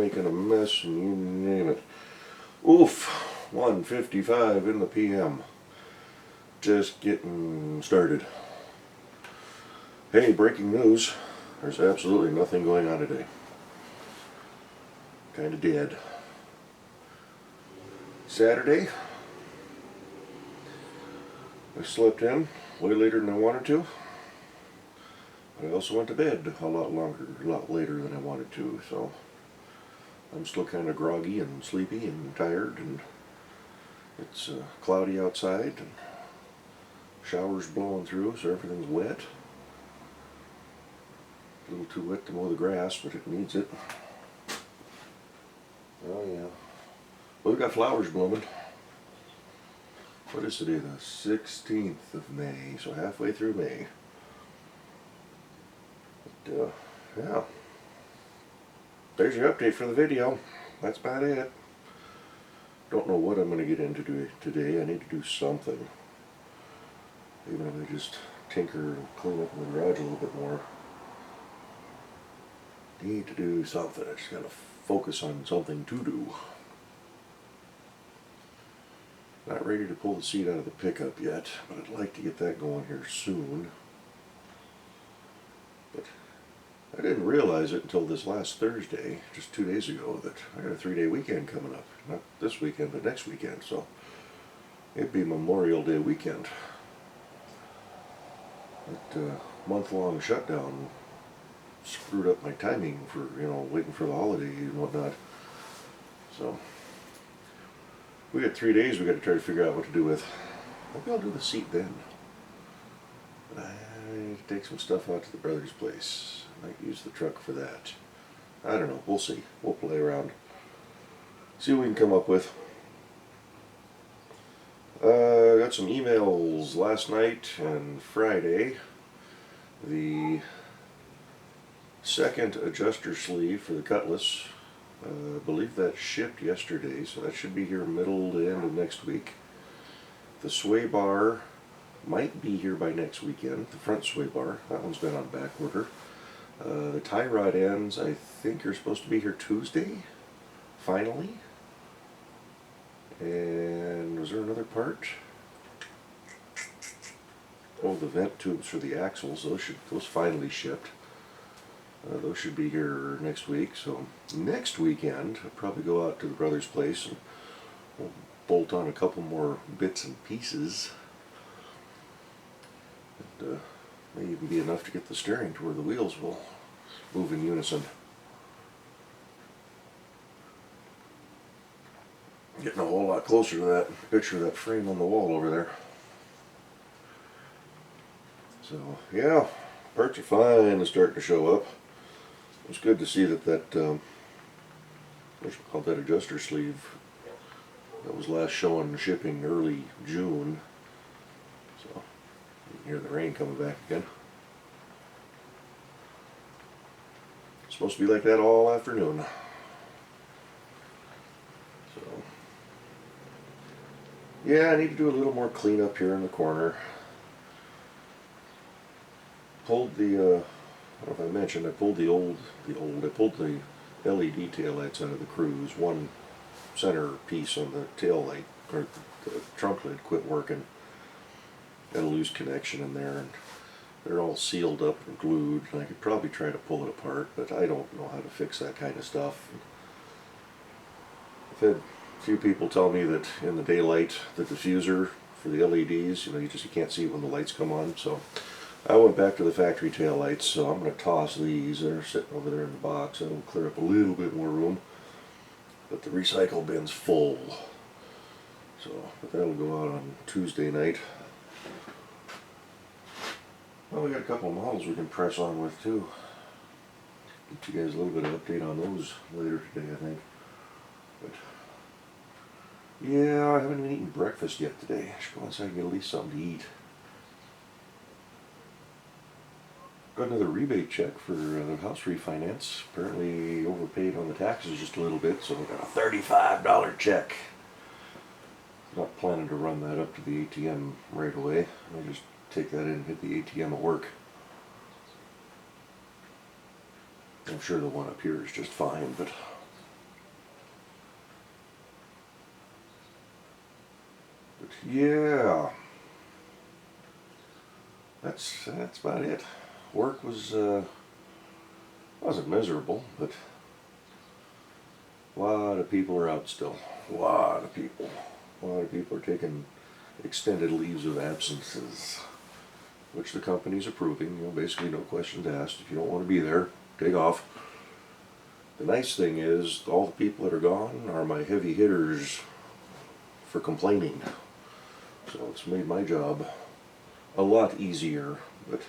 making a mess and you name it. Oof, 1:55 in the PM. Just getting started. Hey, breaking news. There's absolutely nothing going on today. Kind of dead. Saturday, I slept in way later than I wanted to. But I also went to bed a lot later than I wanted to, so I'm still kind of groggy and sleepy and tired, and it's cloudy outside and showers blowing through, so everything's wet. A little too wet to mow the grass, but it needs it. Oh yeah. Well, we've got flowers blooming. What is today? The 16th of May, so halfway through May. But, yeah. There's your update for the video. That's about it. Don't know what I'm going to get into today. I need to do something. Even if I just tinker and clean up in the garage a little bit more. Need to do something. I just got to focus on something to do. Not ready to pull the seat out of the pickup yet, but I'd like to get that going here soon. But I didn't realize it until this last Thursday, just 2 days ago, that I got a 3-day weekend coming up. Not this weekend, but next weekend. So it'd be Memorial Day weekend. That month-long shutdown screwed up my timing for, waiting for the holiday and whatnot. So we got 3 days we got to try to figure out what to do with. Maybe I'll do the seat then. But I need to take some stuff out to the brother's place. I might use the truck for that. I don't know. We'll see. We'll play around. See what we can come up with. Got some emails last night and Friday. The second adjuster sleeve for the Cutlass, I believe that shipped yesterday, so that should be here middle to end of next week. The sway bar might be here by next weekend, the front sway bar. That one's been on back order. The tie rod ends, I think, are supposed to be here Tuesday, finally. And was there another part? Oh, the vent tubes for the axles, those finally shipped. Those should be here next week. So next weekend, I'll probably go out to the brother's place and we'll bolt on a couple more bits and pieces. And, may even be enough to get the steering to where the wheels will move in unison. Getting a whole lot closer to that picture of that frame on the wall over there. So yeah, parts are finally starting to show up. It's good to see that what's that adjuster sleeve that was last showing shipping early June. So you can hear the rain coming back again. It's supposed to be like that all afternoon. So yeah, I need to do a little more cleanup here in the corner. Pulled the, I don't know if I mentioned, I pulled the LED taillights out of the Cruze. One center piece on the tail light, or the trunk lid, quit working. Got a loose connection in there, and they're all sealed up and glued, and I could probably try to pull it apart, but I don't know how to fix that kind of stuff. I've had a few people tell me that in the daylight, the diffuser for the LEDs, you can't see when the lights come on, so I went back to the factory tail lights, so I'm going to toss these. They're sitting over there in the box. That'll clear up a little bit more room. But the recycle bin's full. But that'll go out on Tuesday night. Well, we got a couple of models we can press on with too. Get you guys a little bit of update on those later today, I think. But yeah, I haven't even eaten breakfast yet today. I should go inside and get at least something to eat. Got another rebate check for the house refinance. Apparently overpaid on the taxes just a little bit, so I got a $35 check. Not planning to run that up to the ATM right away. I'll just take that in and hit the ATM at work. I'm sure the one up here is just fine, but But yeah, that's about it. Work was wasn't miserable, but a lot of people are out still. A lot of people. A lot of people are taking extended leaves of absences, which the company's approving. You know, basically no questions asked. If you don't want to be there, take off. The nice thing is, all the people that are gone are my heavy hitters for complaining. So it's made my job a lot easier. But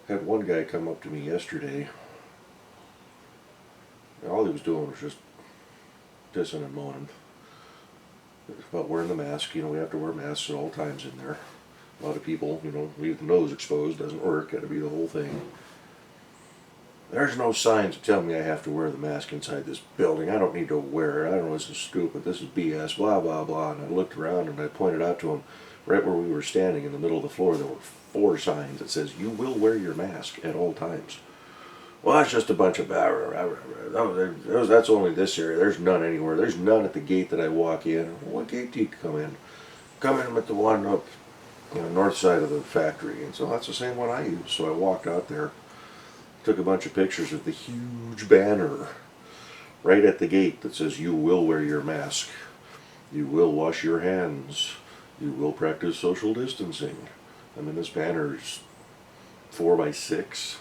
I had one guy come up to me yesterday. All he was doing was just pissing and moaning about wearing the mask. You know, we have to wear masks at all times in there. A lot of people, you know, leave the nose exposed, doesn't work, gotta be the whole thing. There's no signs that tell me I have to wear the mask inside this building. I don't need to wear it. I don't know, this is stupid, this is BS, blah, blah, blah. And I looked around and I pointed out to him, right where we were standing in the middle of the floor, there were 4 signs that says, you will wear your mask at all times. Well, that's just a bunch of that's only this area. There's none anywhere. There's none at the gate that I walk in. What gate do you come in? Come in at the one up, you know, north side of the factory. And so that's the same one I use. So I walked out there, took a bunch of pictures of the huge banner right at the gate that says, you will wear your mask. You will wash your hands. You will practice social distancing. I mean, this banner's 4 by 6.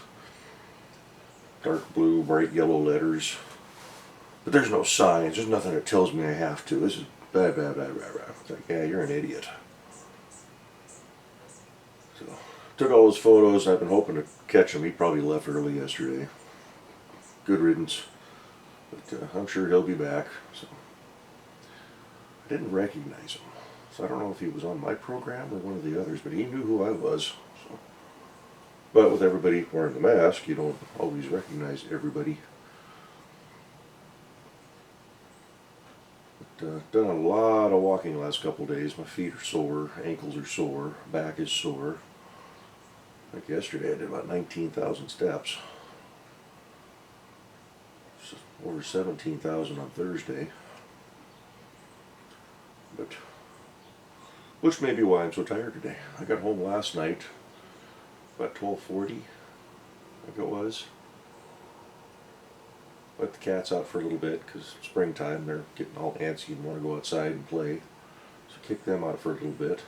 Dark blue, bright yellow letters. But there's no signs. There's nothing that tells me I have to. This is bad, bad, bad, bad, bad. It's like, yeah, you're an idiot. So, took all those photos. I've been hoping to catch him. He probably left early yesterday. Good riddance. But I'm sure he'll be back. So, I didn't recognize him. So I don't know if he was on my program or one of the others, but he knew who I was. So. But with everybody wearing the mask, you don't always recognize everybody. But, done a lot of walking the last couple of days. My feet are sore, ankles are sore, back is sore. Like yesterday I did about 19,000 steps. So over 17,000 on Thursday. But, which may be why I'm so tired today. I got home last night about 12:40, I think it was. Let the cats out for a little bit because springtime, they're getting all antsy and want to go outside and play. So kick them out for a little bit.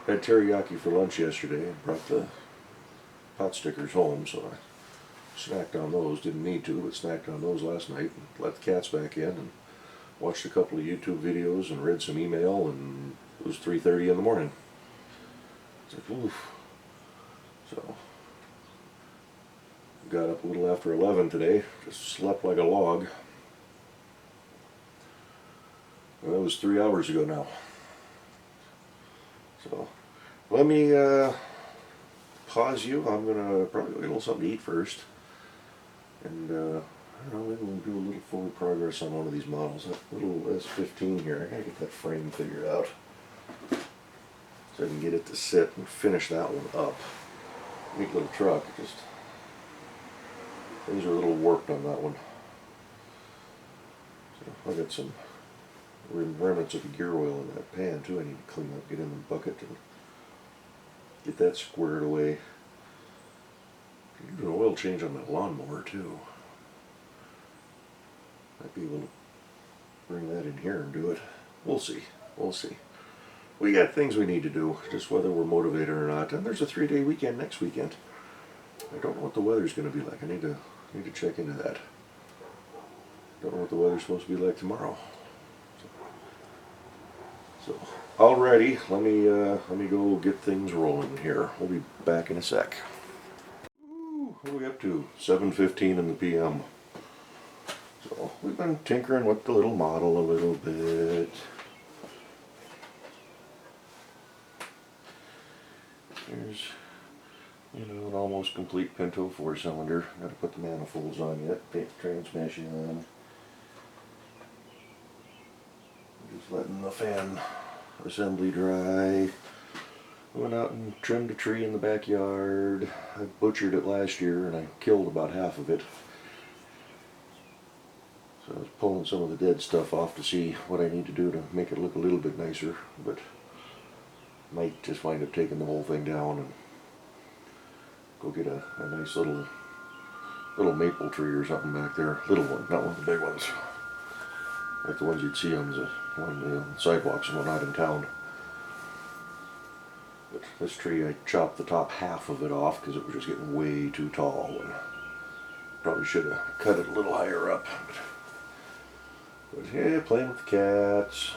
Had teriyaki for lunch yesterday and brought the pot stickers home, so I snacked on those. Didn't need to, but snacked on those last night and let the cats back in and watched a couple of YouTube videos and read some email, and it was 3:30 in the morning. It's like, oof. So, got up a little after 11 today, just slept like a log. Well, that was 3 hours ago now. So, let me pause you. I'm going to probably get a little something to eat first. And, I don't know, maybe we'll do a little forward progress on one of these models. That little S15 here, I gotta get that frame figured out. So I can get it to sit and finish that one up. Neat little truck, just things are a little warped on that one. So I got some remnants of the gear oil in that pan too. I need to clean up, get in the bucket and get that squared away. Do an oil change on that lawnmower too. Might be able to bring that in here and do it. We'll see. We'll see. We got things we need to do, just whether we're motivated or not. And there's a 3-day weekend next weekend. I don't know what the weather's going to be like. I need to check into that. Don't know what the weather's supposed to be like tomorrow. So alrighty, let me go get things rolling here. We'll be back in a sec. Ooh, what are we up to? 7:15 in the PM. So we've been tinkering with the little model a little bit. Here's, an almost complete Pinto 4-cylinder. Got to put the manifolds on yet. Paint the transmission on. Just letting the fan assembly dry. Went out and trimmed a tree in the backyard. I butchered it last year and I killed about half of it. So I was pulling some of the dead stuff off to see what I need to do to make it look a little bit nicer, but might just wind up taking the whole thing down and go get a nice little maple tree or something back there. Little one, not one of the big ones. Like the ones you'd see on the sidewalks and whatnot in town. But this tree, I chopped the top half of it off because it was just getting way too tall. And probably should have cut it a little higher up. But yeah, playing with the cats.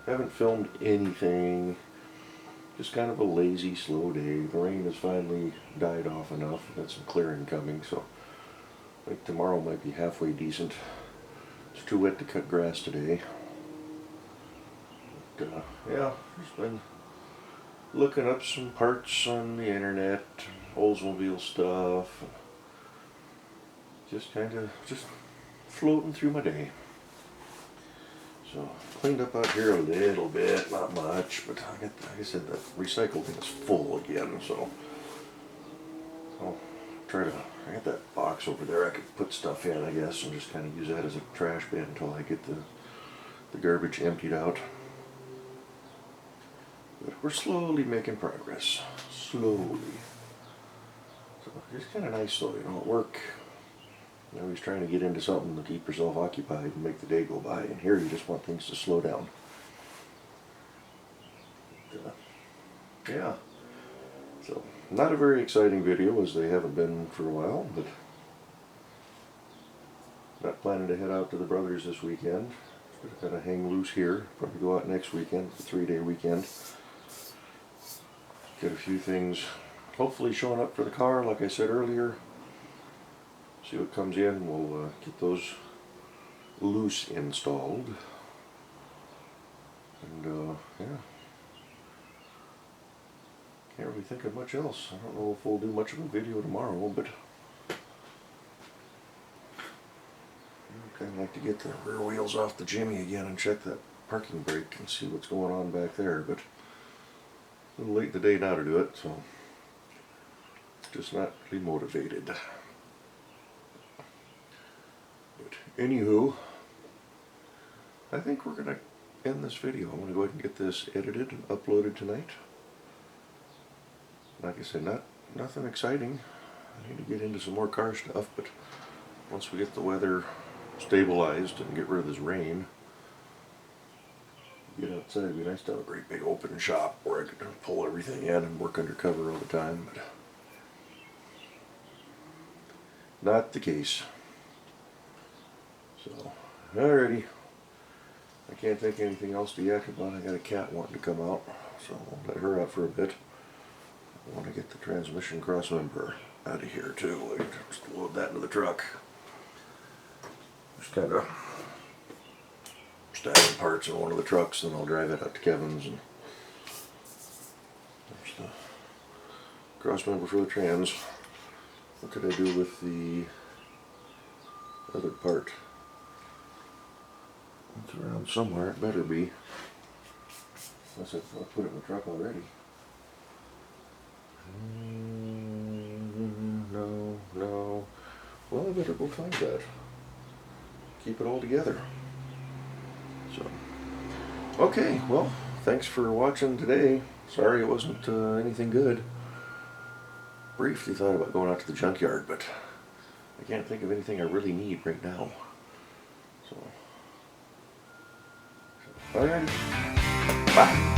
Haven't filmed anything. Just kind of a lazy, slow day. The rain has finally died off enough. Got some clearing coming, so I think tomorrow might be halfway decent. It's too wet to cut grass today. But, yeah, just been looking up some parts on the internet, Oldsmobile stuff. Just kind of floating through my day. So cleaned up out here a little bit, not much, but like I said, the recycle bin is full again, so I'll try to, I got that box over there I could put stuff in, I guess, and just kind of use that as a trash bin until I get the garbage emptied out. But we're slowly making progress, slowly. So it's kind of nice though, you know, at work, you're always trying to get into something to keep yourself occupied and make the day go by, and here you just want things to slow down. Yeah. So, not a very exciting video, as they haven't been for a while, but not planning to head out to the Brothers this weekend. Just kind of hang loose here. Probably go out next weekend, it's a 3-day weekend. Get a few things hopefully showing up for the car, like I said earlier. See what comes in, we'll get those loose installed. And yeah. Can't really think of much else. I don't know if we'll do much of a video tomorrow, but I kind of like to get the rear wheels off the Jimmy again and check that parking brake and see what's going on back there. But a little late in the day now to do it, so just not really motivated. But anywho, I think we're gonna end this video. I'm gonna go ahead and get this edited and uploaded tonight. Like I said, nothing exciting. I need to get into some more car stuff, but once we get the weather stabilized and get rid of this rain, get outside, it'd be nice to have a great big open shop where I could pull everything in and work undercover all the time, but not the case. So, alrighty. I can't think of anything else to yak about. I got a cat wanting to come out, so I'll let her out for a bit. I want to get the transmission cross member out of here too. Just load that into the truck. Just kind of stacking parts in one of the trucks, then I'll drive it out to Kevin's. And there's the cross member for the trans. What could I do with the other part? It's around somewhere, it better be. Unless I'll put it in the truck already. No. Well, I better go find that. Keep it all together. So, okay, well, thanks for watching today. Sorry it wasn't anything good. Briefly thought about going out to the junkyard, but I can't think of anything I really need right now. So alright. Bye.